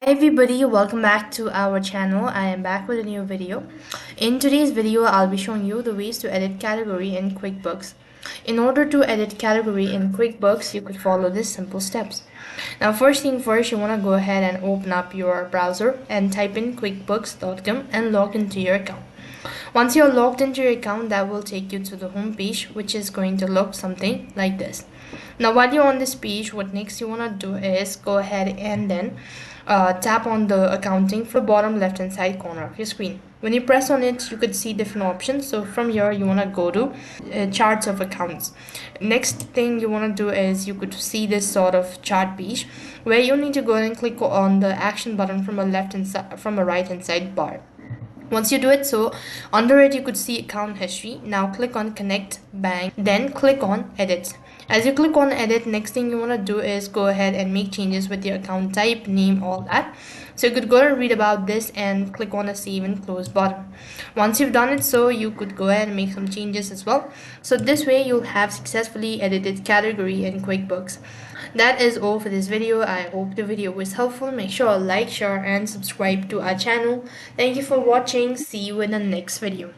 Hi everybody, welcome back to our channel. I am back with a new video. In today's video, I'll be showing you the ways to edit category in QuickBooks. In order to edit category in QuickBooks, you could follow these simple steps. Now, first thing first, you want to go ahead and open up your browser and type in quickbooks.com and log into your account. Once you're logged into your account, that will take you to the home page, which is going to look something like this. Now, while you're on this page, what next you want to do is go ahead and then tap on the accounting for the bottom left hand side corner of your screen. When you press on it, you could see different options. So from here, you want to go to charts of accounts. Next thing you want to do is you could see this sort of chart page where you need to go and click on the action button from a right hand side bar. Once you do it, so under it you could see account history. Now click on connect bank, then click on edit. As you click on edit, next thing you want to do is go ahead and make changes with your account type, name, all that. So you could go and read about this and click on the save and close button. Once you've done it, so you could go ahead and make some changes as well. So this way you'll have successfully edited category in QuickBooks. That is all for this video. I hope the video was helpful. Make sure to like, share and subscribe to our channel. Thank you for watching. See you in the next video.